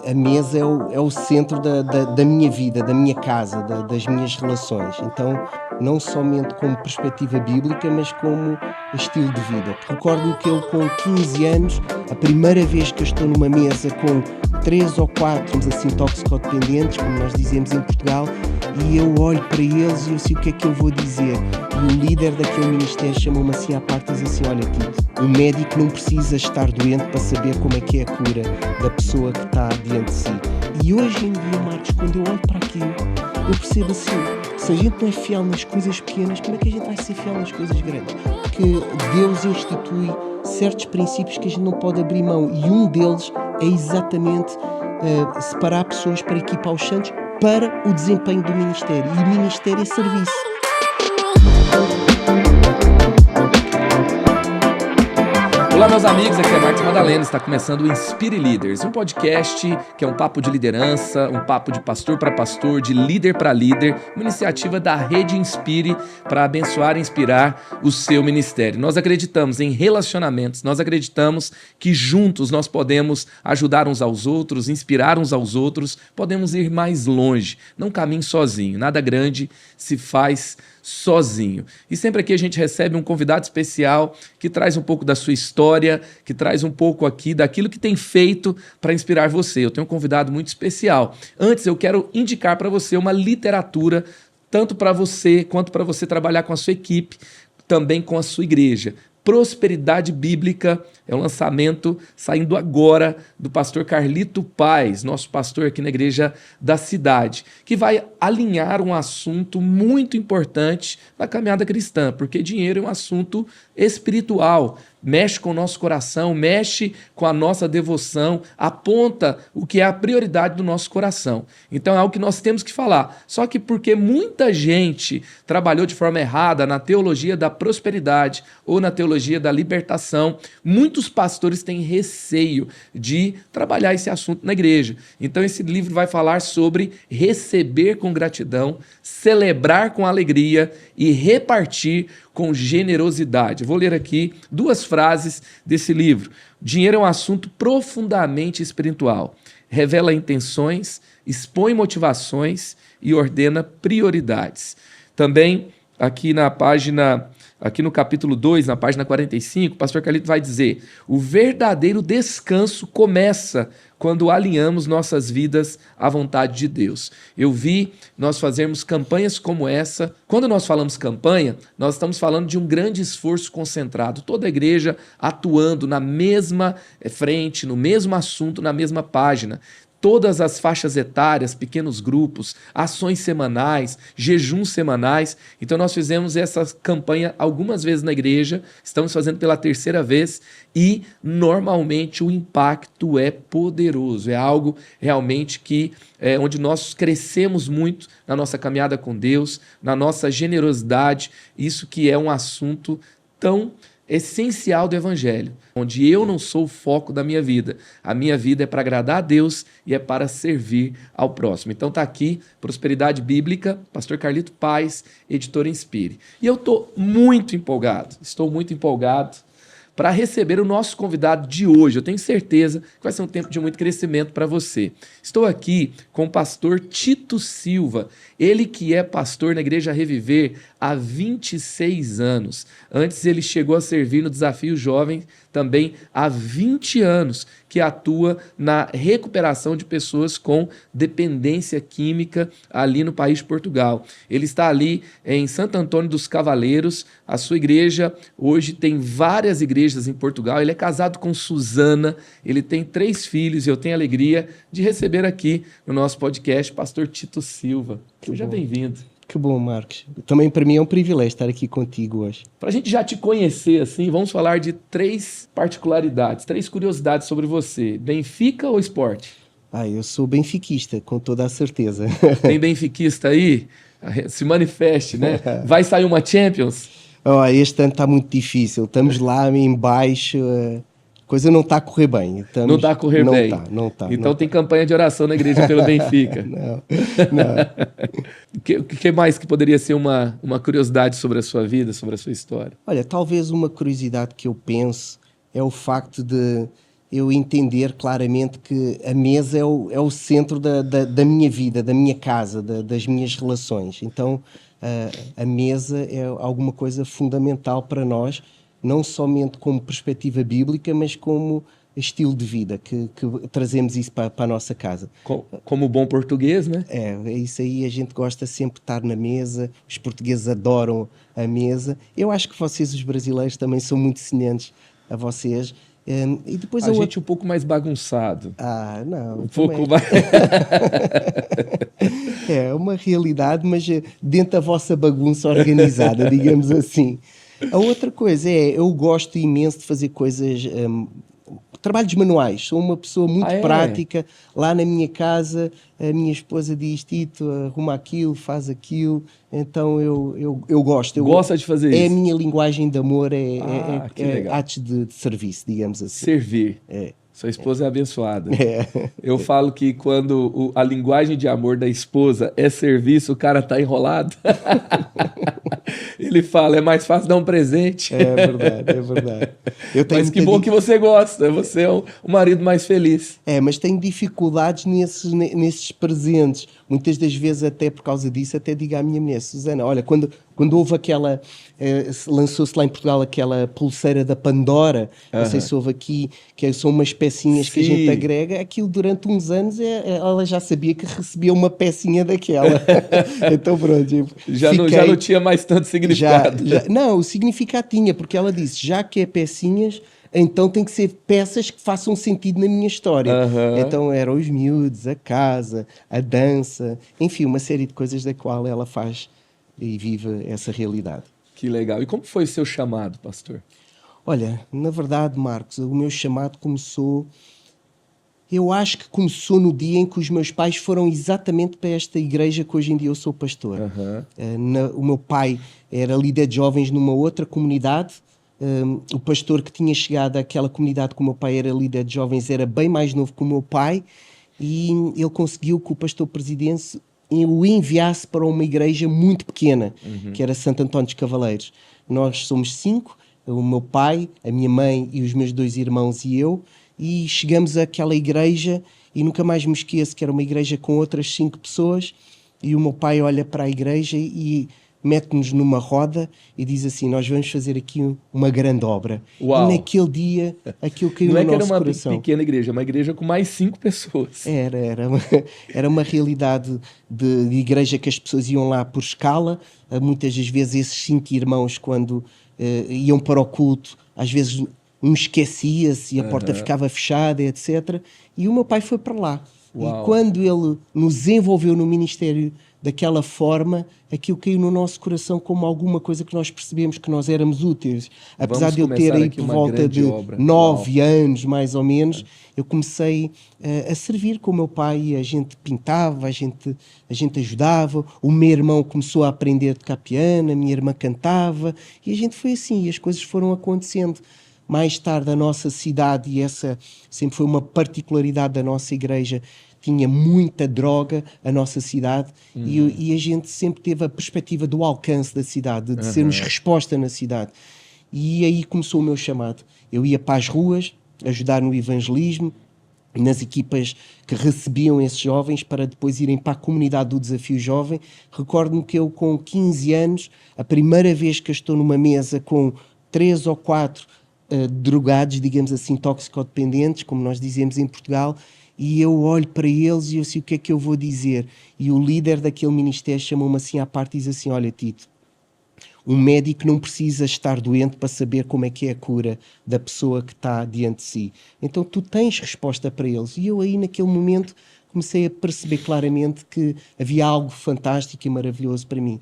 a mesa é o centro da minha vida, da minha casa, das minhas relações. Então, não somente como perspectiva bíblica, mas como estilo de vida. Recordo-me que eu, com 15 anos, a primeira vez que eu estou numa mesa com 3 ou 4, assim, toxicodependentes, como nós dizemos em Portugal, e eu olho para eles e eu sei o que é que eu vou dizer. E o líder daquele ministério chamou-me assim à parte e diz assim: olha, Tito, o médico não precisa estar doente para saber como é que é a cura da pessoa que está diante de si. E hoje em dia, Marcos, quando eu olho para aquilo, eu percebo assim: se a gente não é fiel nas coisas pequenas, como é que a gente vai ser fiel nas coisas grandes? Porque Deus institui certos princípios que a gente não pode abrir mão, e um deles é exatamente separar pessoas para equipar os santos para o desempenho do ministério. E o ministério é serviço. Olá, meus amigos, aqui é Marcos Madalena, está começando o Inspire Leaders, um podcast que é um papo de liderança, um papo de pastor para pastor, de líder para líder, uma iniciativa da Rede Inspire para abençoar e inspirar o seu ministério. Nós acreditamos em relacionamentos, nós acreditamos que juntos nós podemos ajudar uns aos outros, inspirar uns aos outros, podemos ir mais longe, não caminhe sozinho, nada grande se faz sozinho. E sempre aqui a gente recebe um convidado especial que traz um pouco da sua história, que traz um pouco aqui daquilo que tem feito para inspirar você. Eu tenho um convidado muito especial. Antes, eu quero indicar para você uma literatura, tanto para você quanto para você trabalhar com a sua equipe, também com a sua igreja. Prosperidade Bíblica é um lançamento saindo agora do pastor Carlito Paes, nosso pastor aqui na igreja da cidade, que vai alinhar um assunto muito importante na caminhada cristã, porque dinheiro é um assunto espiritual, mexe com o nosso coração, mexe com a nossa devoção, aponta o que é a prioridade do nosso coração. Então é algo que nós temos que falar. Só que porque muita gente trabalhou de forma errada na teologia da prosperidade ou na teologia da libertação, muitos pastores têm receio de trabalhar esse assunto na igreja. Então esse livro vai falar sobre receber com gratidão, celebrar com alegria e repartir com generosidade. Eu vou ler aqui 2 frases desse livro. Dinheiro é um assunto profundamente espiritual. Revela intenções, expõe motivações e ordena prioridades. Também aqui no capítulo 2, na página 45, o pastor Carlito vai dizer: o verdadeiro descanso começa quando alinhamos nossas vidas à vontade de Deus. Eu vi nós fazermos campanhas como essa. Quando nós falamos campanha, nós estamos falando de um grande esforço concentrado, toda a igreja atuando na mesma frente, no mesmo assunto, na mesma página. Todas as faixas etárias, pequenos grupos, ações semanais, jejuns semanais. Então nós fizemos essa campanha algumas vezes na igreja, estamos fazendo pela 3ª vez e normalmente o impacto é poderoso, é algo realmente que onde nós crescemos muito na nossa caminhada com Deus, na nossa generosidade, isso que é um assunto tão essencial do evangelho, onde eu não sou o foco da minha vida. A minha vida é para agradar a Deus e é para servir ao próximo. Então tá aqui, Prosperidade Bíblica, pastor Carlito Paes, editora Inspire. E eu estou muito empolgado para receber o nosso convidado de hoje. Eu tenho certeza que vai ser um tempo de muito crescimento para você. Estou aqui com o pastor Tito Silva, ele que é pastor na Igreja Reviver há 26 anos. Antes ele chegou a servir no Desafio Jovem também há 20 anos, que atua na recuperação de pessoas com dependência química ali no país de Portugal. Ele está ali em Santo Antônio dos Cavaleiros. A sua igreja hoje tem várias igrejas em Portugal. Ele é casado com Suzana, ele tem 3 filhos e eu tenho a alegria de receber aqui no nosso podcast pastor Tito Silva. Seja bem-vindo. Que bom, Marcos. Também para mim é um privilégio estar aqui contigo hoje. Para a gente já te conhecer, assim, vamos falar de 3 particularidades, 3 curiosidades sobre você. Benfica ou Sport? Eu sou benfiquista, com toda a certeza. Tem benfiquista aí? Se manifeste, né? Vai sair uma Champions? Este ano está muito difícil. Estamos lá embaixo. A coisa não está a correr bem. Não está a correr bem? Não está. Então tem campanha de oração na igreja pelo Benfica. Não. O que mais que poderia ser uma curiosidade sobre a sua vida, sobre a sua história? Olha, talvez uma curiosidade que eu penso é o facto de eu entender claramente que a mesa é o centro da minha vida, da minha casa, das minhas relações. Então, a mesa é alguma coisa fundamental para nós, não somente como perspectiva bíblica, mas como estilo de vida, que trazemos isso para a nossa casa. Como bom português, né? É isso aí, a gente gosta sempre de estar na mesa, os portugueses adoram a mesa. Eu acho que vocês, os brasileiros, também são muito semelhantes a vocês. E depois A gente um pouco mais bagunçado. Não. Um pouco mais... É uma realidade, mas dentro da vossa bagunça organizada, digamos assim. A outra coisa eu gosto imenso de fazer coisas... trabalhos manuais, sou uma pessoa muito prática. Lá na minha casa, a minha esposa diz: Tito, arruma aquilo, faz aquilo. Então eu gosto. Gosta de fazer isso? É a minha linguagem de amor, é atos de serviço, digamos assim. Servir. Sua esposa é abençoada. Eu falo que quando a linguagem de amor da esposa é serviço, o cara tá enrolado. Ele fala, é mais fácil dar um presente. É verdade. Mas que bom que você gosta, você é o marido mais feliz. Mas tenho dificuldades nesses presentes. Muitas das vezes, até por causa disso, até digo à minha mulher: Susana, olha, quando houve aquela... lançou-se lá em Portugal aquela pulseira da Pandora, não sei se houve aqui, que são umas pecinhas que a gente agrega, aquilo durante uns anos ela já sabia que recebia uma pecinha daquela. Então pronto. Já não tinha mais tanto significado. Não, o significado tinha, porque ela disse: já que é pecinhas, então tem que ser peças que façam sentido na minha história. Então eram os miúdos, a casa, a dança, enfim, uma série de coisas da qual ela faz e vive essa realidade. Que legal. E como foi o seu chamado, pastor? Olha, na verdade, Marcos, o meu chamado começou... Eu acho que começou no dia em que os meus pais foram exatamente para esta igreja que hoje em dia eu sou pastor. O meu pai era líder de jovens numa outra comunidade. O pastor que tinha chegado àquela comunidade que o meu pai era líder de jovens era bem mais novo que o meu pai, e ele conseguiu que o pastor presidente o enviasse para uma igreja muito pequena, que era Santo António dos Cavaleiros. Nós somos 5, o meu pai, a minha mãe e os meus 2 irmãos e eu, e chegamos àquela igreja e nunca mais me esqueço que era uma igreja com outras 5 pessoas, e o meu pai olha para a igreja e mete-nos numa roda e diz assim: nós vamos fazer aqui uma grande obra. Uau. E naquele dia aquilo caiu no nosso coração. Não é que era uma pequena igreja, uma igreja com mais 5 pessoas. Era uma realidade de igreja que as pessoas iam lá por escala. Muitas das vezes esses 5 irmãos, quando iam para o culto, às vezes um esquecia-se e a porta ficava fechada, etc. E o meu pai foi para lá. Uau. E quando ele nos envolveu no ministério daquela forma, aquilo caiu no nosso coração como alguma coisa que nós percebemos que nós éramos úteis. Apesar de eu ter aí por volta de 9 anos, mais ou menos, eu comecei a servir com o meu pai. A gente pintava, a gente ajudava. O meu irmão começou a aprender a tocar piano, a minha irmã cantava, e a gente foi assim, e as coisas foram acontecendo. Mais tarde, a nossa cidade, e essa sempre foi uma particularidade da nossa igreja, tinha muita droga, a nossa cidade, e a gente sempre teve a perspectiva do alcance da cidade, de sermos resposta na cidade. E aí começou o meu chamado. Eu ia para as ruas, ajudar no evangelismo, nas equipas que recebiam esses jovens, para depois irem para a comunidade do Desafio Jovem. Recordo-me que eu, com 15 anos, a primeira vez que eu estou numa mesa com 3 ou 4 drogados, digamos assim, toxicodependentes, como nós dizemos em Portugal, e eu olho para eles e eu sei o que é que eu vou dizer. E o líder daquele ministério chamou-me assim à parte e diz assim: olha, Tito, um médico não precisa estar doente para saber como é que é a cura da pessoa que está diante de si. Então tu tens resposta para eles. E eu aí, naquele momento, comecei a perceber claramente que havia algo fantástico e maravilhoso para mim.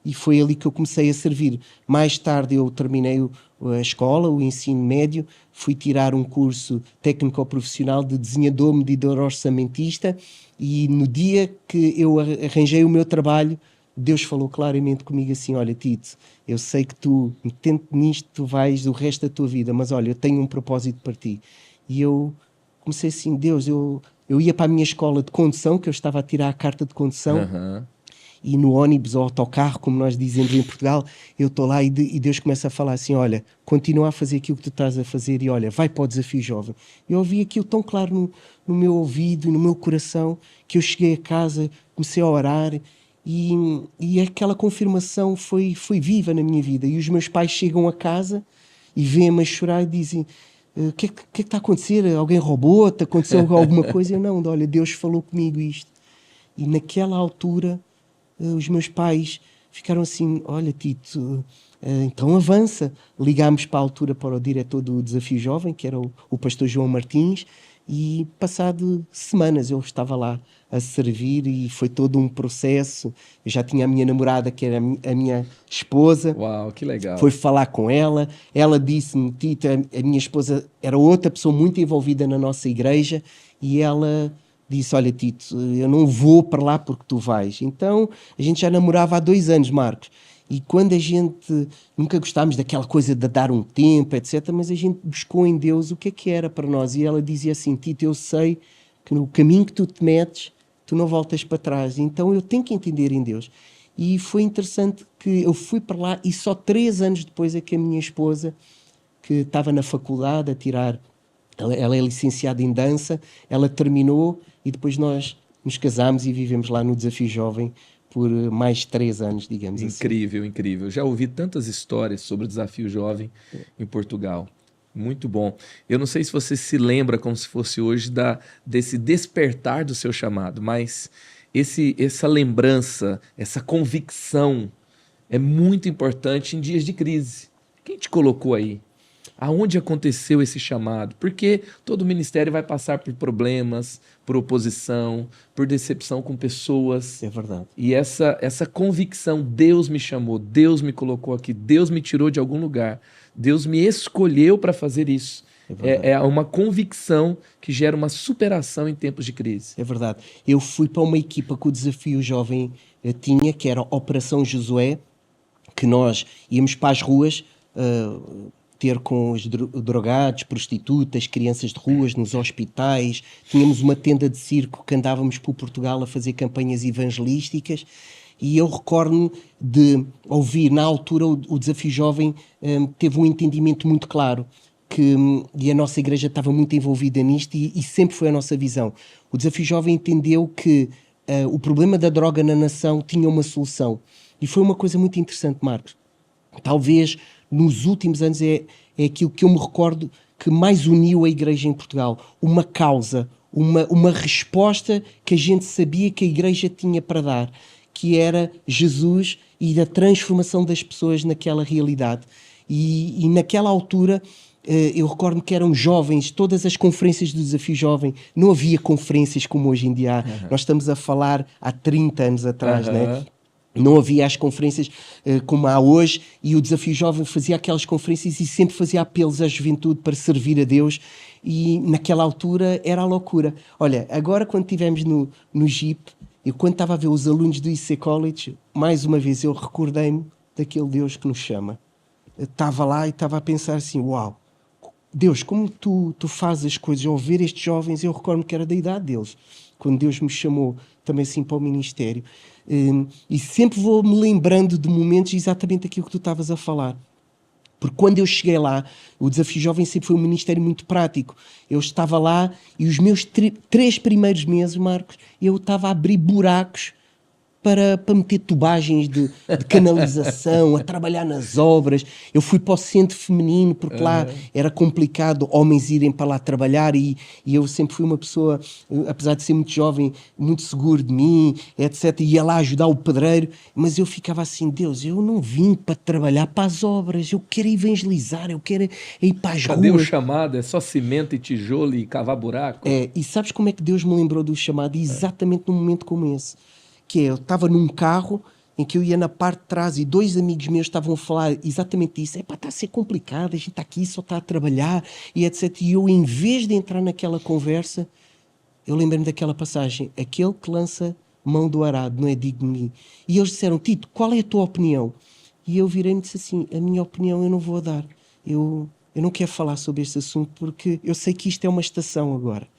E foi ali que eu comecei a servir. Mais tarde eu terminei a escola, o ensino médio, fui tirar um curso técnico-profissional de desenhador, medidor, orçamentista, e no dia que eu arranjei o meu trabalho, Deus falou claramente comigo assim: olha, Tito, eu sei que tu, metendo nisto, tu vais o resto da tua vida, mas olha, eu tenho um propósito para ti. E eu comecei assim: Deus, eu ia para a minha escola de condução, que eu estava a tirar a carta de condução, e no ônibus ou autocarro, como nós dizemos em Portugal, eu estou lá e Deus começa a falar assim, olha, continua a fazer aquilo que tu estás a fazer e olha, vai para o Desafio Jovem. Eu ouvi aquilo tão claro no meu ouvido e no meu coração, que eu cheguei a casa, comecei a orar e aquela confirmação foi viva na minha vida. E os meus pais chegam a casa e vêm-me a chorar e dizem, o que é que está a acontecer? Alguém roubou-te? Aconteceu alguma coisa? Eu não, olha, Deus falou comigo isto. E naquela altura, os meus pais ficaram assim, olha Tito, então avança. Ligámos para a altura para o diretor do Desafio Jovem, que era o pastor João Martins, e passado semanas eu estava lá a servir e foi todo um processo. Eu já tinha a minha namorada, que era a minha esposa. Uau, que legal. Foi falar com ela. Ela disse-me, Tito, a minha esposa era outra pessoa muito envolvida na nossa igreja e ela disse, olha Tito, eu não vou para lá porque tu vais. Então a gente já namorava há 2 anos, Marcos. E quando a gente, nunca gostámos daquela coisa de dar um tempo, etc., mas a gente buscou em Deus o que era para nós. E ela dizia assim, Tito, eu sei que no caminho que tu te metes, tu não voltas para trás. Então eu tenho que entender em Deus. E foi interessante que eu fui para lá e só 3 anos depois é que a minha esposa, que estava na faculdade a tirar, ela é licenciada em dança, ela terminou e depois nós nos casámos e vivemos lá no Desafio Jovem por mais 3 anos, digamos assim. Incrível, incrível. Já ouvi tantas histórias sobre o Desafio Jovem em Portugal. Muito bom. Eu não sei se você se lembra como se fosse hoje desse despertar do seu chamado, mas essa lembrança, essa convicção é muito importante em dias de crise. Quem te colocou aí? Aonde aconteceu esse chamado? Porque todo ministério vai passar por problemas, por oposição, por decepção com pessoas. É verdade. E essa convicção, Deus me chamou, Deus me colocou aqui, Deus me tirou de algum lugar, Deus me escolheu para fazer isso. É uma convicção que gera uma superação em tempos de crise. É verdade. Eu fui para uma equipa que o Desafio Jovem tinha, que era a Operação Josué, que nós íamos para as ruas ter com os drogados, prostitutas, crianças de ruas, nos hospitais. Tínhamos uma tenda de circo que andávamos por Portugal a fazer campanhas evangelísticas. E eu recordo-me de ouvir, na altura, o Desafio Jovem teve um entendimento muito claro, e a nossa igreja estava muito envolvida nisto e sempre foi a nossa visão. O Desafio Jovem entendeu que o problema da droga na nação tinha uma solução. E foi uma coisa muito interessante, Marcos. Talvez nos últimos anos é aquilo que eu me recordo que mais uniu a igreja em Portugal. Uma causa, uma resposta que a gente sabia que a igreja tinha para dar, que era Jesus e a transformação das pessoas naquela realidade. E naquela altura, eu recordo que eram jovens, todas as conferências do Desafio Jovem, não havia conferências como hoje em dia. Nós estamos a falar há 30 anos atrás, né? Não havia as conferências como há hoje, e o Desafio Jovem fazia aquelas conferências e sempre fazia apelos à juventude para servir a Deus, e naquela altura era a loucura. Olha, agora quando estivemos no Jeep, eu quando estava a ver os alunos do IC College, mais uma vez eu recordei-me daquele Deus que nos chama. Eu estava lá e estava a pensar assim, uau, Deus, como tu fazes as coisas, ao ver estes jovens, eu recordo-me que era da idade deles, quando Deus me chamou também assim para o ministério. E sempre vou-me lembrando de momentos exatamente aquilo que tu estavas a falar. Porque quando eu cheguei lá, o Desafio Jovem sempre foi um ministério muito prático. Eu estava lá e os meus 3 primeiros meses, Marcos, eu estava a abrir buracos para meter tubagens de canalização, a trabalhar nas obras. Eu fui para o centro feminino, porque lá era complicado homens irem para lá trabalhar e eu sempre fui uma pessoa, apesar de ser muito jovem, muito seguro de mim, etc. Ia lá ajudar o pedreiro, mas eu ficava assim, Deus, eu não vim para trabalhar para as obras, eu quero evangelizar, eu quero ir para as ruas. Cadê o chamado? É só cimento e tijolo e cavar buraco? E sabes como é que Deus me lembrou do chamado? Exatamente num momento como esse. Que eu estava num carro em que eu ia na parte de trás e 2 amigos meus estavam a falar exatamente isso. Está a ser complicado, a gente está aqui, só está a trabalhar e etc. E eu, em vez de entrar naquela conversa, eu lembrei-me daquela passagem, aquele que lança mão do arado não é digno de mim. E eles disseram, Tito, qual é a tua opinião? E eu virei-me e disse assim, a minha opinião eu não vou dar. Eu não quero falar sobre este assunto porque eu sei que isto é uma estação agora.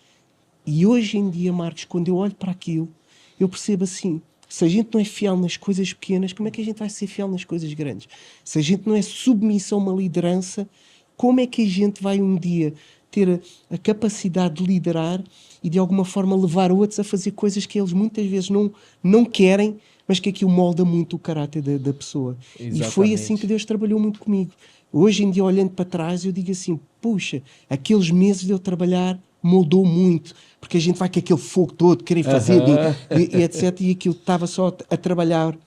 E hoje em dia, Marcos, quando eu olho para aquilo, eu percebo assim, Se a gente não é fiel nas coisas pequenas, como é que a gente vai ser fiel nas coisas grandes? Se a gente não é submisso a uma liderança, como é que a gente vai um dia ter a capacidade de liderar e de alguma forma levar outros a fazer coisas que eles muitas vezes não querem, mas que aquilo molda muito o caráter da pessoa. Exatamente. E foi assim que Deus trabalhou muito comigo. Hoje em dia, olhando para trás, eu digo assim, puxa, aqueles meses de eu trabalhar moldou muito, porque a gente vai com aquele fogo todo, querer fazer, e etc. E aquilo estava só a trabalhar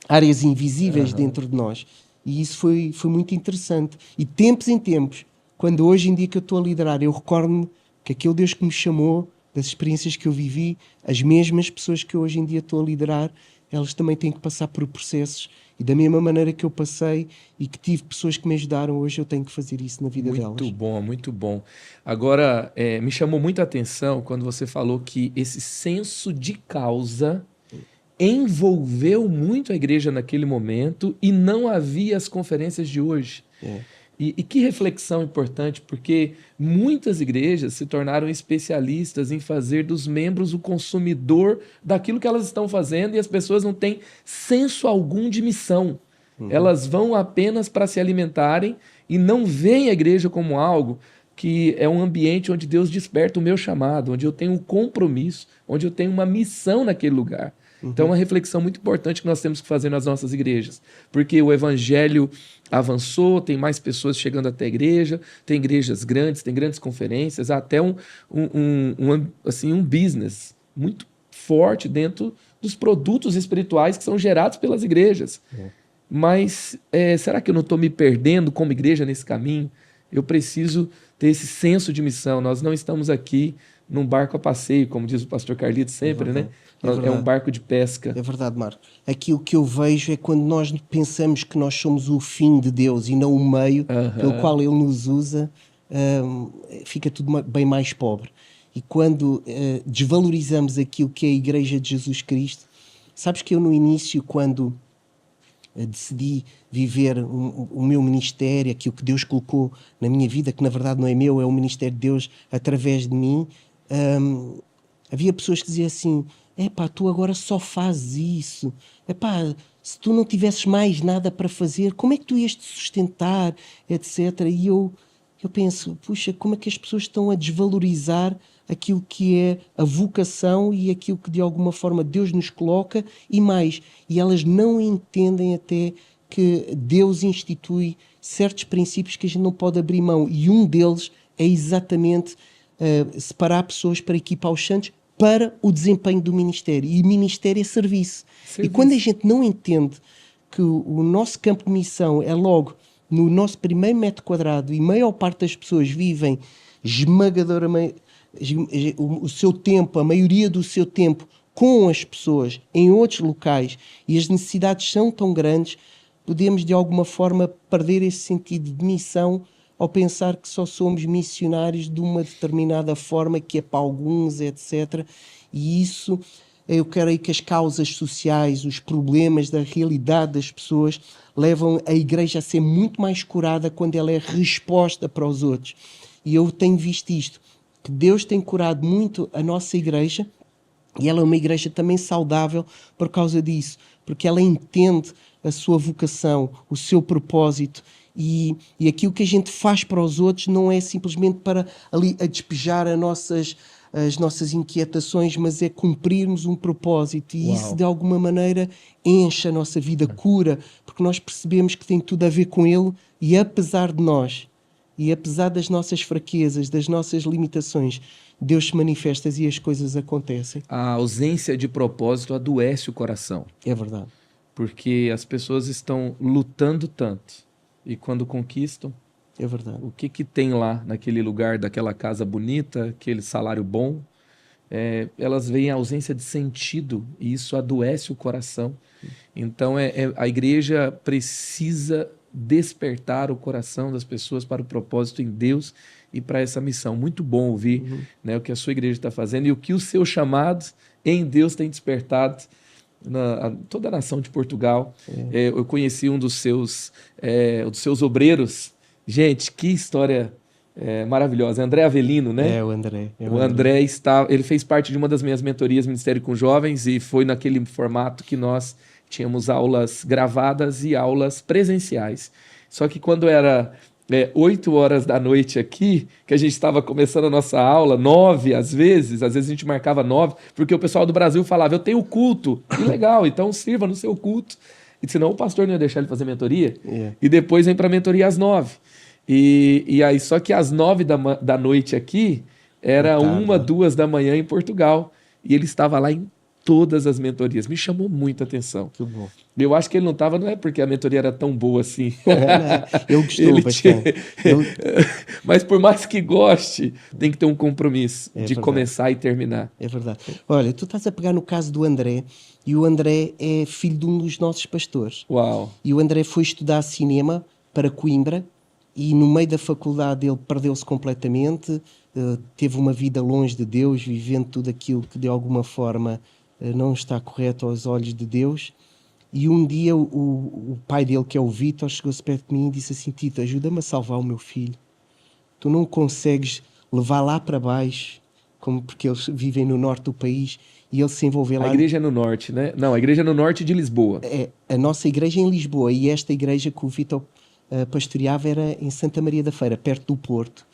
áreas invisíveis dentro de nós. E isso foi muito interessante. E tempos em tempos, quando hoje em dia que eu estou a liderar, eu recordo-me que aquele Deus que me chamou, das experiências que eu vivi, as mesmas pessoas que eu hoje em dia estou a liderar, elas também têm que passar por processos. E da mesma maneira que eu passei e que tive pessoas que me ajudaram, hoje eu tenho que fazer isso na vida delas. Muito bom, muito bom. Agora, me chamou muita atenção quando você falou que esse senso de causa envolveu muito a igreja naquele momento e não havia as conferências de hoje. E que reflexão importante, porque muitas igrejas se tornaram especialistas em fazer dos membros o consumidor daquilo que elas estão fazendo e as pessoas não têm senso algum de missão. Elas vão apenas para se alimentarem e não veem a igreja como algo que é um ambiente onde Deus desperta o meu chamado, onde eu tenho um compromisso, onde eu tenho uma missão naquele lugar. Então é uma reflexão muito importante que nós temos que fazer nas nossas igrejas, porque o evangelho avançou, tem mais pessoas chegando até a igreja, tem igrejas grandes, tem grandes conferências, há até um business muito forte dentro dos produtos espirituais que são gerados pelas igrejas. Mas será que eu não estou me perdendo como igreja nesse caminho? Eu preciso ter esse senso de missão. Nós não estamos aqui num barco a passeio, como diz o pastor Carlito sempre, né? É um barco de pesca. É verdade, Marco. Aquilo que eu vejo é quando nós pensamos que nós somos o fim de Deus e não o meio pelo qual Ele nos usa, fica tudo bem mais pobre. E quando desvalorizamos aquilo que é a Igreja de Jesus Cristo, sabes que eu no início, quando decidi viver o meu ministério, aquilo que Deus colocou na minha vida, que na verdade não é meu, é o ministério de Deus através de mim, havia pessoas que diziam assim, tu agora só fazes isso, se tu não tivesses mais nada para fazer, como é que tu ias te sustentar, etc. E eu penso, puxa, como é que as pessoas estão a desvalorizar aquilo que é a vocação e aquilo que de alguma forma Deus nos coloca e mais. E elas não entendem até que Deus institui certos princípios que a gente não pode abrir mão. E um deles é exatamente separar pessoas para equipar os santos para o desempenho do ministério. E ministério é serviço. E quando a gente não entende que o nosso campo de missão é logo no nosso primeiro metro quadrado e a maior parte das pessoas vivem esmagadoramente o seu tempo, a maioria do seu tempo com as pessoas em outros locais e as necessidades são tão grandes, podemos de alguma forma perder esse sentido de missão ao pensar que só somos missionários de uma determinada forma que é para alguns, etc. E isso, eu creio que as causas sociais, os problemas da realidade das pessoas levam a igreja a ser muito mais curada quando ela é resposta para os outros. E eu tenho visto isto, que Deus tem curado muito a nossa igreja e ela é uma igreja também saudável por causa disso, porque ela entende a sua vocação, o seu propósito e aquilo que a gente faz para os outros não é simplesmente para ali a despejar as nossas inquietações, mas é cumprirmos um propósito e isso de alguma maneira enche a nossa vida, cura, porque nós percebemos que tem tudo a ver com Ele e apesar de nós, e apesar das nossas fraquezas, das nossas limitações, Deus se manifesta e as coisas acontecem. A ausência de propósito adoece o coração. É verdade. Porque as pessoas estão lutando tanto e quando conquistam, é verdade. O que tem lá naquele lugar, daquela casa bonita, aquele salário bom, elas veem a ausência de sentido e isso adoece o coração. Então a igreja precisa despertar o coração das pessoas para o propósito em Deus e para essa missão. Muito bom ouvir o que a sua igreja está fazendo e o que o seu chamado em Deus tem despertado toda a nação de Portugal. Eu conheci um dos seus obreiros. Gente, que história maravilhosa. André Avelino, né? O André. O André ele fez parte de uma das minhas mentorias Ministério com Jovens e foi naquele formato que nós tínhamos aulas gravadas e aulas presenciais. Só que quando era 8 horas da noite aqui, que a gente estava começando a nossa aula, 9 às vezes a gente marcava 9, porque o pessoal do Brasil falava, eu tenho culto. E legal, então sirva no seu culto. E senão o pastor não ia deixar ele fazer mentoria. E depois vem para a mentoria às 9. E aí, só que às 9 da noite aqui, era 1, 2 da manhã em Portugal. E ele estava lá em todas as mentorias. Me chamou muita atenção. Que bom. Eu acho que ele não estava, não é porque a mentoria era tão boa assim. Ele gostou bastante. Mas por mais que goste, tem que ter um compromisso de verdade. Começar e terminar. É verdade. Olha, tu estás a pegar no caso do André, e o André é filho de um dos nossos pastores. Uau! E o André foi estudar cinema para Coimbra, e no meio da faculdade ele perdeu-se completamente, teve uma vida longe de Deus, vivendo tudo aquilo que de alguma forma não está correto aos olhos de Deus. E um dia o pai dele, que é o Vítor, chegou-se perto de mim e disse assim: Tito, ajuda-me a salvar o meu filho. Tu não consegues levar lá para baixo, porque eles vivem no norte do país, e ele se envolveu lá. A igreja é no norte, né? Não, a igreja é no norte de Lisboa. A nossa igreja é em Lisboa, e esta igreja que o Vítor pastoreava era em Santa Maria da Feira, perto do Porto.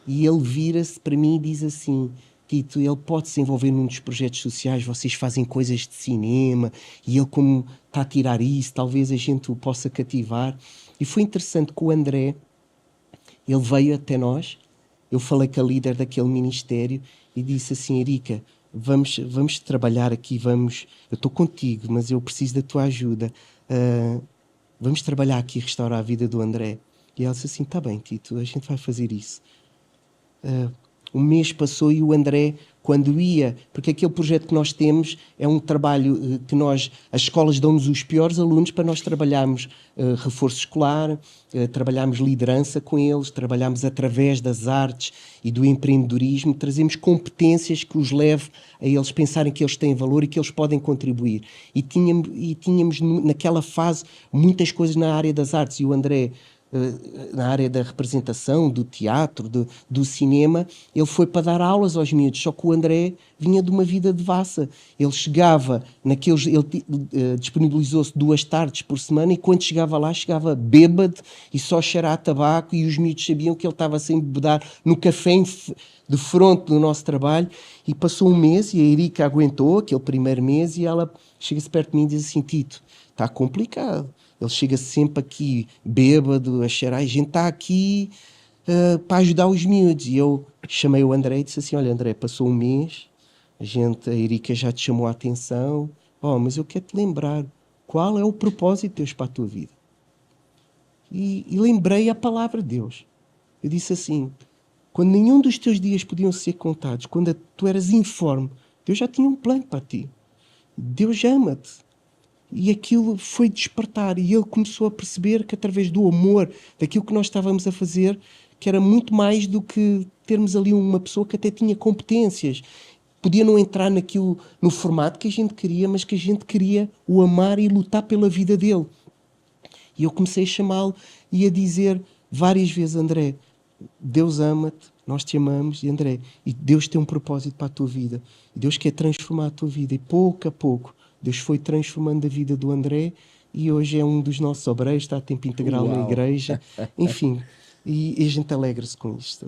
E ele vira-se para mim e diz assim: Tito, ele pode se envolver num dos projetos sociais, vocês fazem coisas de cinema, e ele, como está a tirar isso, talvez a gente o possa cativar. E foi interessante que o André, ele veio até nós, eu falei com a líder daquele ministério e disse assim: Erika, vamos trabalhar aqui, eu estou contigo, mas eu preciso da tua ajuda. Vamos trabalhar aqui e restaurar a vida do André. E ela disse assim: está bem, Tito, a gente vai fazer isso. Um mês passou e o André, quando ia, porque aquele projeto que nós temos é um trabalho que as escolas dão-nos os piores alunos para nós trabalharmos reforço escolar, trabalharmos liderança com eles, trabalharmos através das artes e do empreendedorismo, trazemos competências que os leve a eles pensarem que eles têm valor e que eles podem contribuir. E tínhamos naquela fase muitas coisas na área das artes, e o André, na área da representação, do teatro, do cinema, ele foi para dar aulas aos miúdos, só que o André vinha de uma vida devassa. Ele chegava, ele disponibilizou-se 2 tardes por semana, e quando chegava lá, chegava bêbado e só a cheirar a tabaco, e os miúdos sabiam que ele estava sempre a bebedar no café de fronte do nosso trabalho. E passou um mês, e a Erika aguentou aquele primeiro mês, e ela chega-se perto de mim e diz assim: Tito, está complicado. Ele chega sempre aqui bêbado, a cheirar, a gente está aqui para ajudar os miúdos. E eu chamei o André e disse assim: olha, André, passou um mês, a Erika já te chamou a atenção, mas eu quero te lembrar, qual é o propósito de Deus para a tua vida? E lembrei a palavra de Deus. Eu disse assim: quando nenhum dos teus dias podiam ser contados, quando tu eras informe, Deus já tinha um plano para ti. Deus ama-te. E aquilo foi despertar, e ele começou a perceber que, através do amor, daquilo que nós estávamos a fazer, que era muito mais do que termos ali uma pessoa que até tinha competências. Podia não entrar no formato que a gente queria, mas que a gente queria o amar e lutar pela vida dele. E eu comecei a chamá-lo e a dizer várias vezes: André, Deus ama-te, nós te amamos, e André, e Deus tem um propósito para a tua vida. E Deus quer transformar a tua vida. E pouco a pouco, Deus foi transformando a vida do André, e hoje é um dos nossos obreiros, está a tempo integral na igreja. Enfim, e a gente alegra-se com isto.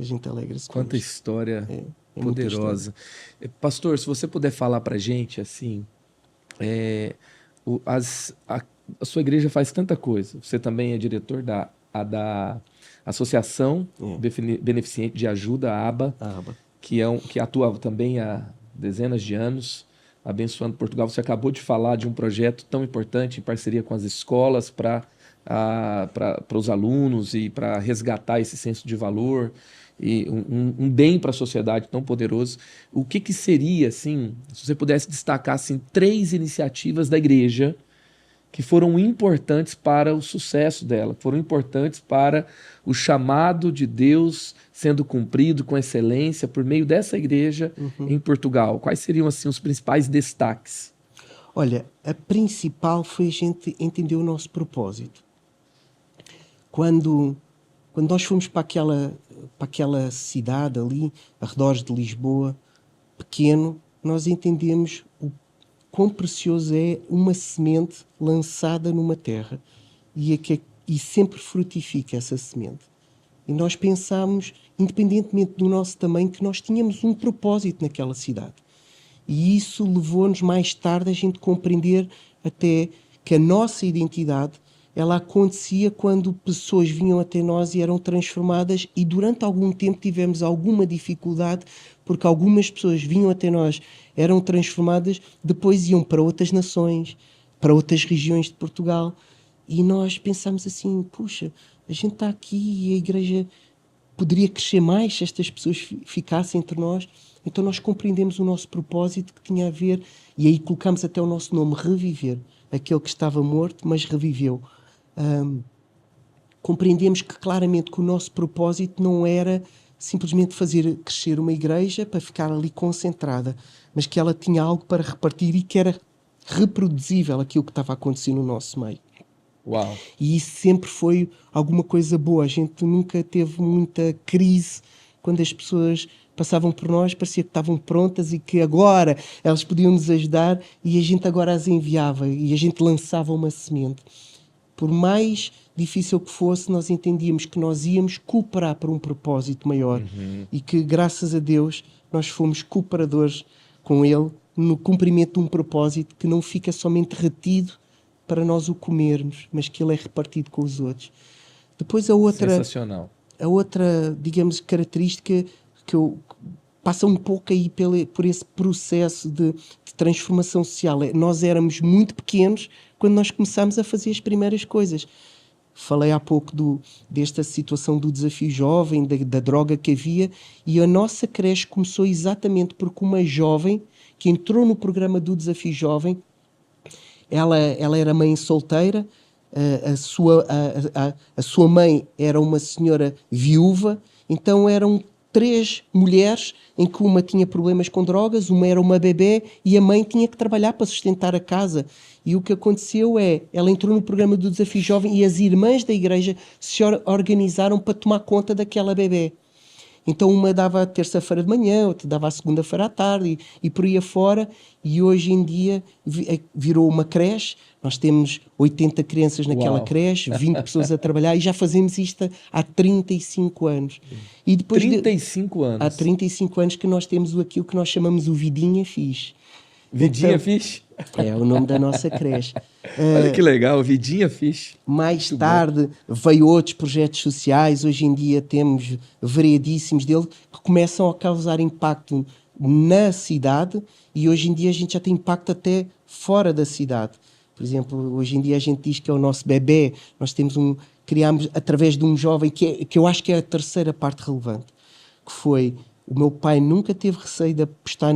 Quanta história poderosa. Pastor, se você puder falar para a gente, assim, a sua igreja faz tanta coisa. Você também é diretor da Associação Beneficente de Ajuda, a ABA, que atua também há dezenas de anos, abençoando Portugal. Você acabou de falar de um projeto tão importante em parceria com as escolas para os alunos e para resgatar esse senso de valor e um bem para a sociedade tão poderoso. O que seria, assim, se você pudesse destacar assim, 3 iniciativas da igreja que foram importantes para o sucesso dela, foram importantes para o chamado de Deus sendo cumprido com excelência por meio dessa igreja em Portugal? Quais seriam assim os principais destaques? Olha, a principal foi a gente entender o nosso propósito. Quando nós fomos para para aquela cidade ali, arredores de Lisboa, pequeno, nós entendemos o quão precioso é uma semente lançada numa terra e sempre frutifica essa semente. E nós pensámos, independentemente do nosso tamanho, que nós tínhamos um propósito naquela cidade. E isso levou-nos mais tarde a gente compreender até que a nossa identidade ela acontecia quando pessoas vinham até nós e eram transformadas, e durante algum tempo tivemos alguma dificuldade porque algumas pessoas vinham até nós, eram transformadas, depois iam para outras nações, para outras regiões de Portugal, e nós pensámos assim, puxa, a gente está aqui e a igreja poderia crescer mais se estas pessoas ficassem entre nós. Então nós compreendemos o nosso propósito que tinha a ver, e aí colocamos até o nosso nome, Reviver, aquele que estava morto, mas reviveu. Compreendemos que claramente que o nosso propósito não era simplesmente fazer crescer uma igreja para ficar ali concentrada, mas que ela tinha algo para repartir e que era reproduzível aquilo que estava a acontecer no nosso meio. Uau. E isso sempre foi alguma coisa boa. A gente nunca teve muita crise quando as pessoas passavam por nós, parecia que estavam prontas e que agora elas podiam nos ajudar, e a gente agora as enviava e a gente lançava uma semente. Por mais difícil que fosse, nós entendíamos que nós íamos cooperar para um propósito maior, e que, graças a Deus, nós fomos cooperadores com Ele no cumprimento de um propósito que não fica somente retido para nós o comermos, mas que ele é repartido com os outros. Depois Sensacional. A outra, digamos, característica que passa um pouco aí por esse processo de transformação social. Nós éramos muito pequenos quando nós começámos a fazer as primeiras coisas. Falei há pouco desta situação do desafio jovem, da droga que havia, e a nossa creche começou exatamente porque uma jovem que entrou no programa do desafio jovem, ela era mãe solteira, a sua mãe era uma senhora viúva, então eram 3 mulheres em que uma tinha problemas com drogas, uma era uma bebê e a mãe tinha que trabalhar para sustentar a casa. E o que aconteceu ela entrou no programa do Desafio Jovem e as irmãs da igreja se organizaram para tomar conta daquela bebê. Então uma dava a terça-feira de manhã, outra dava a segunda-feira à tarde e por aí afora, e hoje em dia virou uma creche. Nós temos 80 crianças naquela creche, 20 pessoas a trabalhar, e já fazemos isto há 35 anos. E depois 35 anos? Há 35 anos que nós temos aquilo que nós chamamos o Vidinha Fixe. Vidinha Fixe? É o nome da nossa creche. Olha que legal, Vidinha Fixe. Mais tarde veio outros projetos sociais, hoje em dia temos variedíssimos dele, que começam a causar impacto na cidade, e hoje em dia a gente já tem impacto até fora da cidade. Por exemplo, hoje em dia a gente diz que é o nosso bebê. Nós criámos através de um jovem que eu acho que é a terceira parte relevante, que foi, o meu pai nunca teve receio de apostar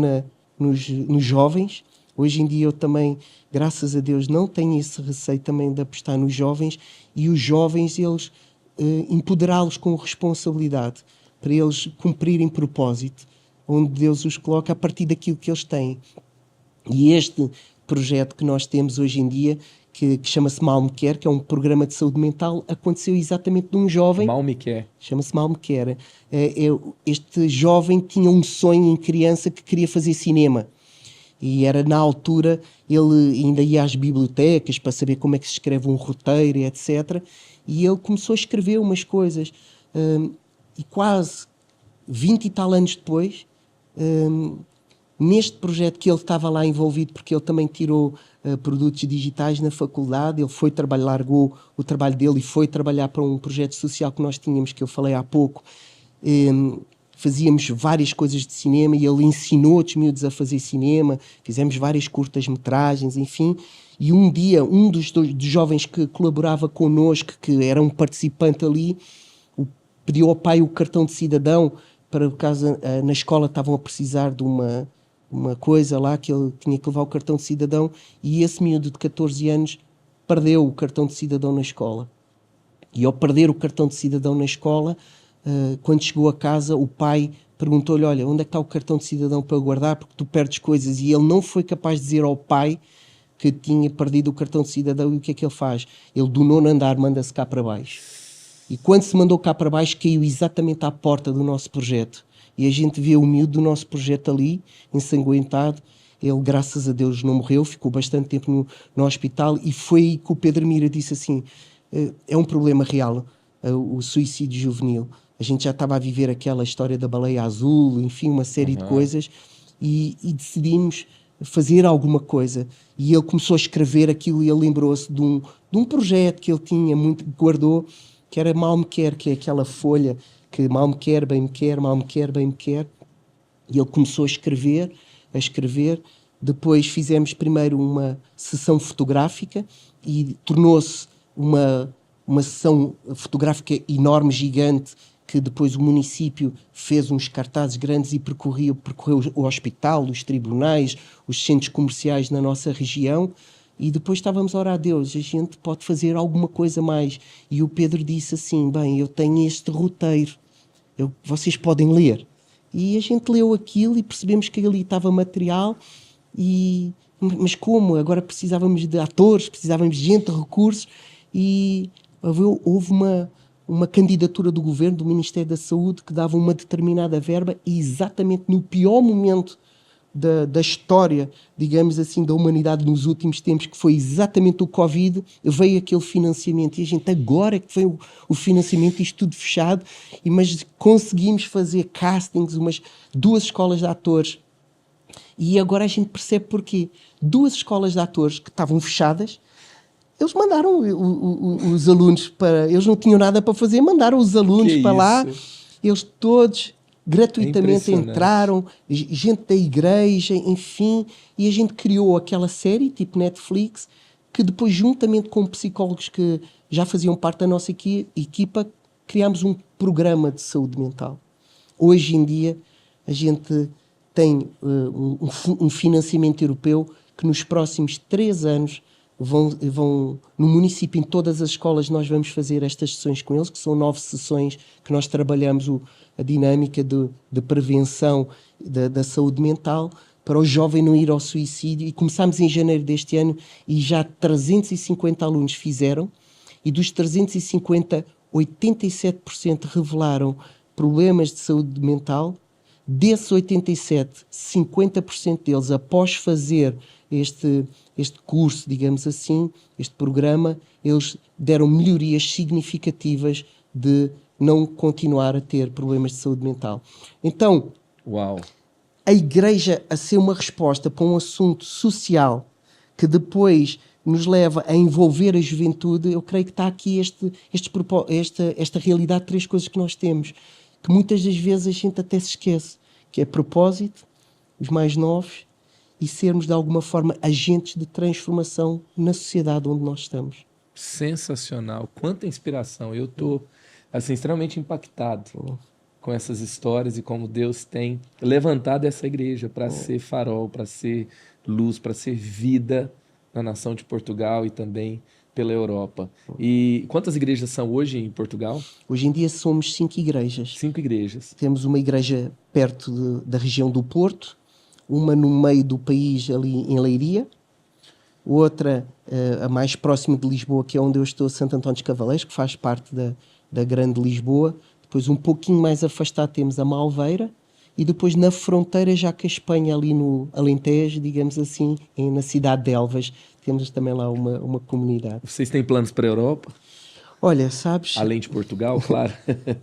nos jovens. Hoje em dia eu também, graças a Deus, não tenho esse receio também de apostar nos jovens, e os jovens, eles empoderá-los com responsabilidade, para eles cumprirem propósito, onde Deus os coloca a partir daquilo que eles têm. E este projeto que nós temos hoje em dia, que chama-se Malmecare, que é um programa de saúde mental, aconteceu exatamente de um jovem. Malmecare. Chama-se Malmecare. Este jovem tinha um sonho em criança que queria fazer cinema. E era na altura, ele ainda ia às bibliotecas para saber como é que se escreve um roteiro, etc. E ele começou a escrever umas coisas. E quase 20 e tal anos depois, neste projeto que ele estava lá envolvido, porque ele também tirou produtos digitais na faculdade, ele foi trabalhar, largou o trabalho dele e foi trabalhar para um projeto social que nós tínhamos, que eu falei há pouco. Fazíamos várias coisas de cinema e ele ensinou outros miúdos a fazer cinema, fizemos várias curtas-metragens, enfim. E um dia, um dos jovens que colaborava connosco, que era um participante ali, pediu ao pai o cartão de cidadão, para caso na escola estavam a precisar de uma coisa lá, que ele tinha que levar o cartão de cidadão, e esse miúdo de 14 anos perdeu o cartão de cidadão na escola. E ao perder o cartão de cidadão na escola, quando chegou a casa, o pai perguntou-lhe, olha, onde é que está o cartão de cidadão para eu guardar, porque tu perdes coisas. E ele não foi capaz de dizer ao pai que tinha perdido o cartão de cidadão. E o que é que ele faz? Ele, do 9º andar, manda-se cá para baixo. E quando se mandou cá para baixo, caiu exatamente à porta do nosso projeto. E a gente vê o miúdo do nosso projeto ali, ensanguentado. Ele, graças a Deus, não morreu, ficou bastante tempo no hospital. E foi aí que o Pedro Mira disse assim, é um problema real, o suicídio juvenil. A gente já estava a viver aquela história da baleia azul, enfim, uma série de coisas. E decidimos fazer alguma coisa. E ele começou a escrever aquilo e ele lembrou-se de um projeto que ele tinha, muito guardou, que era Mal Me Quer, que é aquela folha que mal me quer, bem me quer, mal me quer, bem me quer. E ele começou a escrever. Depois fizemos primeiro uma sessão fotográfica e tornou-se uma sessão fotográfica enorme, gigante, que depois o município fez uns cartazes grandes e percorreu o hospital, os tribunais, os centros comerciais na nossa região. E depois estávamos a orar a Deus, a gente pode fazer alguma coisa mais. E o Pedro disse assim, bem, eu tenho este roteiro, vocês podem ler. E a gente leu aquilo e percebemos que ali estava material, mas como? Agora precisávamos de atores, precisávamos de gente, de recursos, e houve uma candidatura do governo, do Ministério da Saúde, que dava uma determinada verba, e exatamente no pior momento da história, digamos assim, da humanidade nos últimos tempos, que foi exatamente o Covid, veio aquele financiamento. E a gente, agora é que veio o financiamento, isto tudo fechado, mas conseguimos fazer castings, 2 escolas de atores. E agora a gente percebe porquê. 2 escolas de atores que estavam fechadas, eles mandaram os alunos para... Eles não tinham nada para fazer, mandaram os alunos para lá. Eles todos gratuitamente entraram, gente da igreja, enfim, e a gente criou aquela série, tipo Netflix, que depois, juntamente com psicólogos que já faziam parte da nossa equipa, criámos um programa de saúde mental. Hoje em dia, a gente tem um financiamento europeu que nos próximos 3 anos vão no município, em todas as escolas, nós vamos fazer estas sessões com eles, que são 9 sessões que nós trabalhamos a dinâmica de prevenção da saúde mental, para o jovem não ir ao suicídio. E começámos em janeiro deste ano e já 350 alunos fizeram, e dos 350, 87% revelaram problemas de saúde mental. Desses 87, 50% deles, após fazer este curso, digamos assim, este programa, eles deram melhorias significativas de não continuar a ter problemas de saúde mental. Então, Uau. A igreja a ser uma resposta para um assunto social que depois nos leva a envolver a juventude, eu creio que está aqui esta realidade de 3 coisas que nós temos, que muitas das vezes a gente até se esquece, que é propósito, os mais novos, e sermos de alguma forma agentes de transformação na sociedade onde nós estamos. Sensacional, quanta inspiração. Eu estou assim, extremamente impactado com essas histórias e como Deus tem levantado essa igreja para ser farol, para ser luz, para ser vida na nação de Portugal e também pela Europa. E quantas igrejas são hoje em Portugal? Hoje em dia somos 5 igrejas. 5 igrejas. Temos uma igreja perto da região do Porto, uma no meio do país, ali em Leiria, outra a mais próxima de Lisboa, que é onde eu estou, Santo António dos Cavaleiros, que faz parte da Grande Lisboa. Depois, um pouquinho mais afastado, temos a Malveira, e depois na fronteira, já com a Espanha, ali no Alentejo, digamos assim, na cidade de Elvas, temos também lá uma comunidade. Vocês têm planos para a Europa? Olha, sabes... Além de Portugal, claro.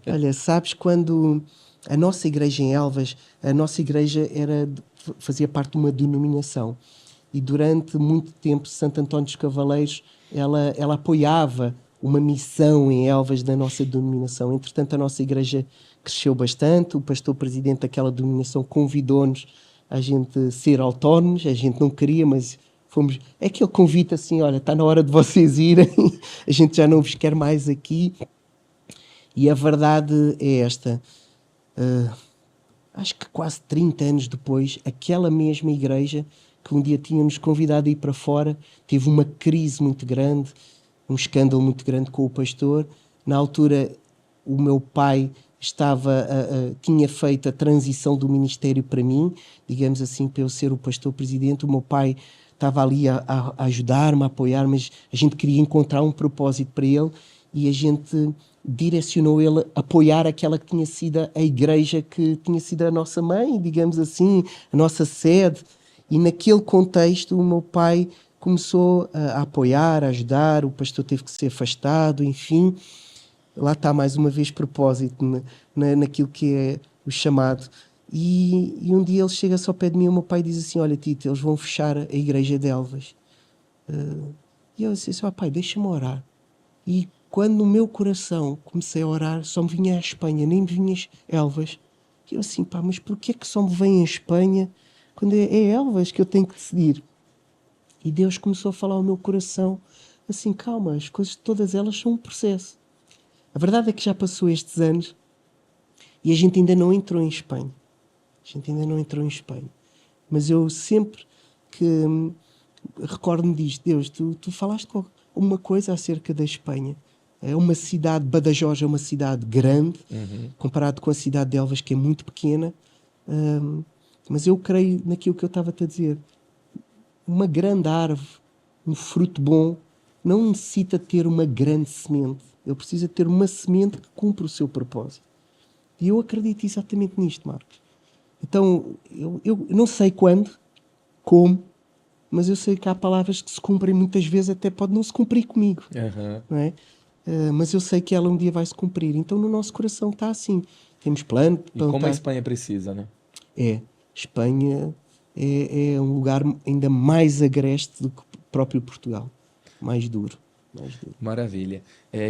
Olha, sabes, quando a nossa igreja em Elvas, a nossa igreja fazia parte de uma denominação, e durante muito tempo Santo António dos Cavaleiros, ela apoiava uma missão em Elvas da nossa denominação. Entretanto, a nossa igreja cresceu bastante, o pastor-presidente daquela denominação convidou-nos a gente ser autónomos, a gente não queria, mas fomos... É aquele convite assim, olha, está na hora de vocês irem, a gente já não vos quer mais aqui. E a verdade é esta, acho que quase 30 anos depois, aquela mesma igreja que um dia tinha-nos convidado a ir para fora, teve uma crise muito grande, um escândalo muito grande com o pastor. Na altura, o meu pai tinha feito a transição do ministério para mim, digamos assim, para eu ser o pastor-presidente. O meu pai estava ali a ajudar-me, a apoiar, mas a gente queria encontrar um propósito para ele. e a gente direcionou ele a apoiar aquela que tinha sido a igreja que tinha sido a nossa mãe, digamos assim, a nossa sede. E naquele contexto o meu pai começou a apoiar, a ajudar, o pastor teve que ser afastado, enfim. Lá está mais uma vez propósito naquilo que é o chamado. E um dia ele chega-se ao pé de mim e o meu pai diz assim: olha, Tito, eles vão fechar a igreja de Elvas. E eu disse assim: pai, deixa-me orar. E quando no meu coração comecei a orar, só me vinha a Espanha, nem me vinha Elvas. E eu assim: pá, mas porquê é que só me vem a Espanha quando é Elvas que eu tenho que decidir? E Deus começou a falar ao meu coração assim: calma, as coisas todas elas são um processo. A verdade é que já passou estes anos e a gente ainda não entrou em Espanha. Mas eu sempre que recordo-me disto: Deus, tu falaste uma coisa acerca da Espanha. É uma cidade, Badajoz é uma cidade grande, comparado com a cidade de Elvas, que é muito pequena. Mas eu creio naquilo que eu estava-te a dizer. Uma grande árvore, um fruto bom, não necessita ter uma grande semente. Ele precisa ter uma semente que cumpra o seu propósito. E eu acredito exatamente nisto, Marcos. Então, eu não sei quando, como, mas eu sei que há palavras que se cumprem muitas vezes, até pode não se cumprir comigo. Não é? Mas eu sei que ela um dia vai se cumprir. Então, no nosso coração está assim. Temos plano. E como a Espanha precisa, né? Espanha é um lugar ainda mais agreste do que o próprio Portugal. Mais duro. Maravilha.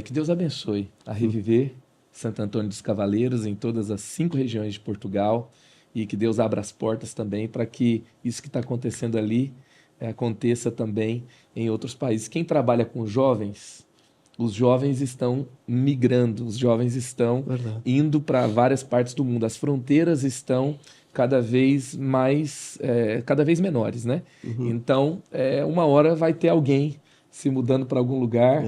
Que Deus abençoe a Reviver Santo Antônio dos Cavaleiros em todas as 5 regiões de Portugal e que Deus abra as portas também para que isso que está acontecendo ali aconteça também em outros países. Quem trabalha com jovens, os jovens estão migrando, os jovens estão indo para várias partes do mundo. As fronteiras estão cada vez menores, né? Então, uma hora vai ter alguém se mudando para algum lugar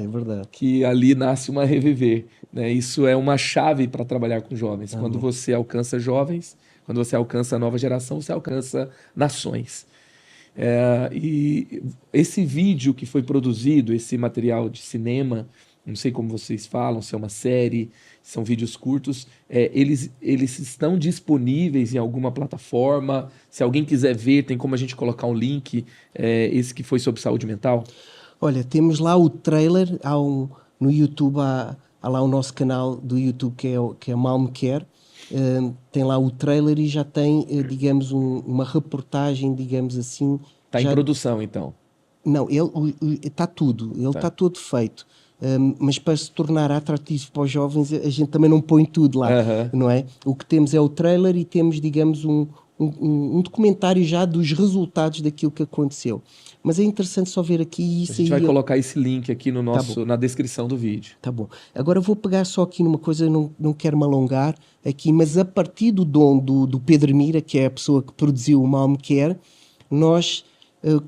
que ali nasce uma Reviver, né? Isso é uma chave para trabalhar com jovens. Quando você alcança jovens, quando você alcança a nova geração, você alcança nações. E esse vídeo que foi produzido, esse material de cinema, não sei como vocês falam, se é uma série, são vídeos curtos, eles estão disponíveis em alguma plataforma? Se alguém quiser ver, tem como a gente colocar um link, esse que foi sobre saúde mental? Olha, temos lá o trailer, no YouTube, há lá o nosso canal do YouTube que é Malme Care. Tem lá o trailer e já tem, digamos, uma reportagem, digamos assim. Está em produção, então? Não, está tudo, está todo feito. Mas para se tornar atrativo para os jovens, a gente também não põe tudo lá, não é? O que temos é o trailer e temos, digamos, um documentário já dos resultados daquilo que aconteceu. Mas é interessante só ver aqui isso. A gente vai colocar esse link aqui na descrição do vídeo. Tá bom. Agora vou pegar só aqui numa coisa, não quero me alongar aqui, mas a partir do dom do Pedro Mira, que é a pessoa que produziu o Malme Care, nós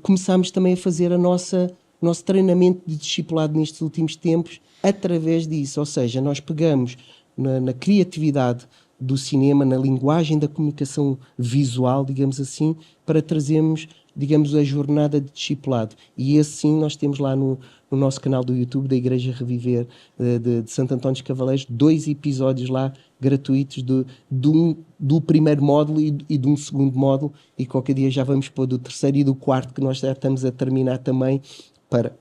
começámos também a fazer nosso treinamento de discipulado nestes últimos tempos através disso. Ou seja, nós pegamos na criatividade do cinema, na linguagem da comunicação visual, digamos assim, para trazermos, digamos, a jornada de discipulado. E esse sim nós temos lá no nosso canal do YouTube da Igreja Reviver de Santo Antônio dos Cavaleiros, 2 episódios lá gratuitos do primeiro módulo e de um segundo módulo, e qualquer dia já vamos pôr do terceiro e do quarto, que nós já estamos a terminar também, para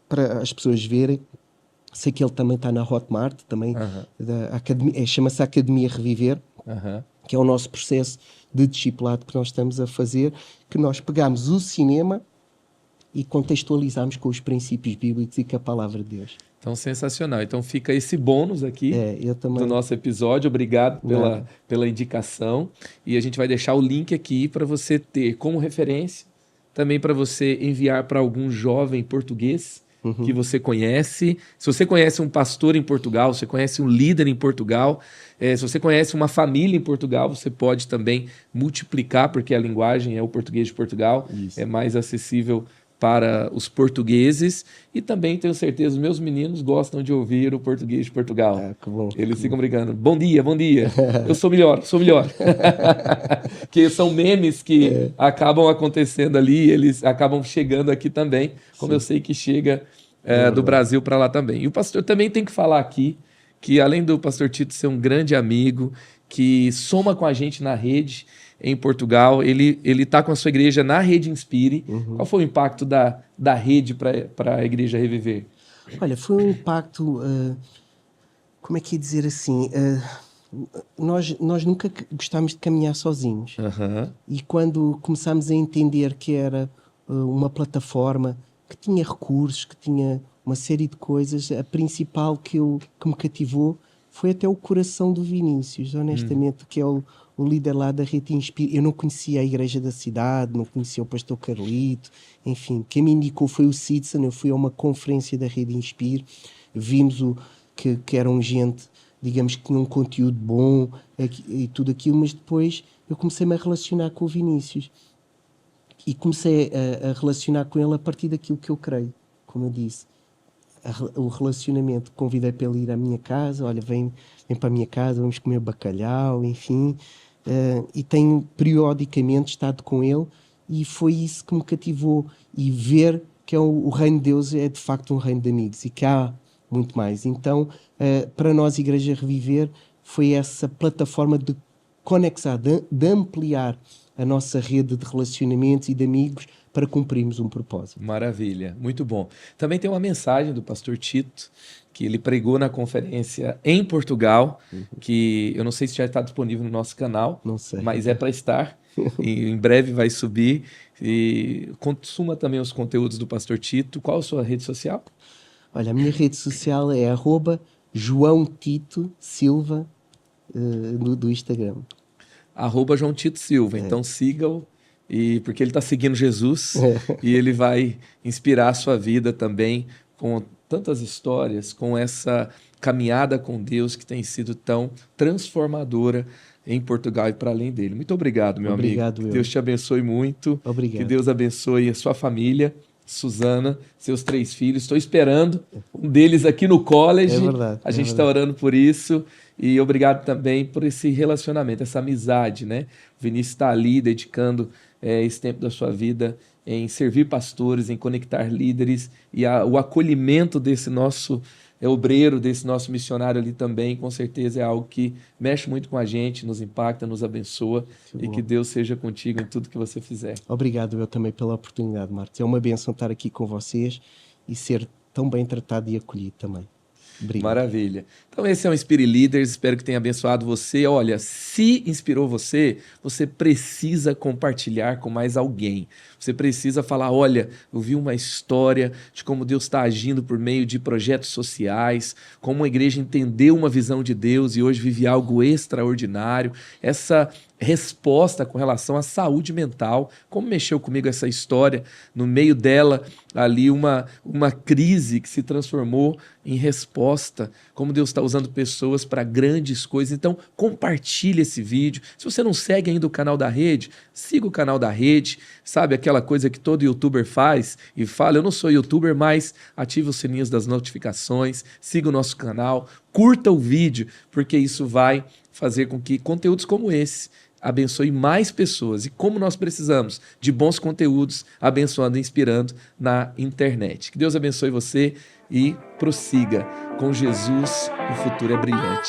as pessoas verem. Sei que ele também está na Hotmart, também, chama-se Academia Reviver, que é o nosso processo de discipulado que nós estamos a fazer, que nós pegamos o cinema e contextualizamos com os princípios bíblicos e com a palavra de Deus. Então, sensacional. Então fica esse bônus aqui do nosso episódio. Obrigado pela indicação. E a gente vai deixar o link aqui para você ter como referência, também para você enviar para algum jovem português que você conhece. Se você conhece um pastor em Portugal, se você conhece um líder em Portugal, se você conhece uma família em Portugal, você pode também multiplicar, porque a linguagem é o português de Portugal. Isso. É mais acessível para os portugueses, e também tenho certeza os meus meninos gostam de ouvir o português de Portugal. Que bom, eles ficam brincando: bom dia, eu sou melhor. Que são memes que acabam acontecendo ali, eles acabam chegando aqui também, como eu sei que chega do Brasil para lá também. E o pastor também tem que falar aqui que, além do pastor Tito ser um grande amigo, que soma com a gente na rede em Portugal, ele está com a sua igreja na Rede Inspire. Qual foi o impacto da rede para a igreja Reviver? Olha, foi um impacto, como é que ia dizer assim, nós nunca gostámos de caminhar sozinhos. E quando começámos a entender que era uma plataforma que tinha recursos, que tinha uma série de coisas, a principal que me cativou foi até o coração do Vinícius, honestamente, que é o líder lá da Rede Inspire. Eu não conhecia a igreja da cidade, não conhecia o pastor Carlito, enfim, quem me indicou foi o Sidson. Eu fui a uma conferência da Rede Inspire, vimos que eram gente, digamos, que tinha um conteúdo bom e tudo aquilo, mas depois eu comecei-me a relacionar com o Vinícius e comecei a relacionar com ele a partir daquilo que eu creio, como eu disse. O relacionamento, convidei para ele ir à minha casa, olha, vem para a minha casa, vamos comer bacalhau, enfim, e tenho periodicamente estado com ele, e foi isso que me cativou, e ver que o reino de Deus é de facto um reino de amigos, e que há muito mais. Então, para nós, Igreja Reviver, foi essa plataforma de conexar, de ampliar a nossa rede de relacionamentos e de amigos para cumprirmos um propósito. Maravilha, muito bom. Também tem uma mensagem do pastor Tito, que ele pregou na conferência em Portugal, que eu não sei se já está disponível no nosso canal, não sei, mas é para estar, e em breve vai subir. E consuma também os conteúdos do pastor Tito. Qual a sua rede social? Olha, a minha rede social é @JoãoTitoSilva do Instagram. @João Tito Silva, então siga-o, porque ele está seguindo Jesus e ele vai inspirar a sua vida também com tantas histórias, com essa caminhada com Deus que tem sido tão transformadora em Portugal e para além dele. Muito obrigado, meu amigo. Que Deus te abençoe muito. Obrigado. Que Deus abençoe a sua família, Suzana, seus 3 filhos. Estou esperando um deles aqui no college. É verdade. A gente está orando por isso. E obrigado também por esse relacionamento, essa amizade, né? O Vinícius está ali dedicando esse tempo da sua vida em servir pastores, em conectar líderes, e o acolhimento desse nosso obreiro, desse nosso missionário ali também, com certeza é algo que mexe muito com a gente, nos impacta, nos abençoa, e que Deus seja contigo em tudo que você fizer. Obrigado eu também pela oportunidade, Marcos. É uma bênção estar aqui com vocês e ser tão bem tratado e acolhido também. Obrigado. Maravilha. Então esse é o Inspire Leaders, espero que tenha abençoado você. Olha, se inspirou você, você precisa compartilhar com mais alguém. Você precisa falar, olha, eu vi uma história de como Deus está agindo por meio de projetos sociais, como a igreja entendeu uma visão de Deus e hoje vive algo extraordinário. Essa resposta com relação à saúde mental, como mexeu comigo essa história, no meio dela ali uma crise que se transformou em resposta, como Deus está usando pessoas para grandes coisas. Então compartilhe esse vídeo. Se você não segue ainda o canal da Rede, siga o canal da Rede, sabe aquela coisa que todo youtuber faz e fala, eu não sou youtuber, mas ative os sininhos das notificações, siga o nosso canal, curta o vídeo, porque isso vai fazer com que conteúdos como esse abençoe mais pessoas. E como nós precisamos de bons conteúdos, abençoando e inspirando na internet. Que Deus abençoe você e prossiga. Com Jesus, o futuro é brilhante.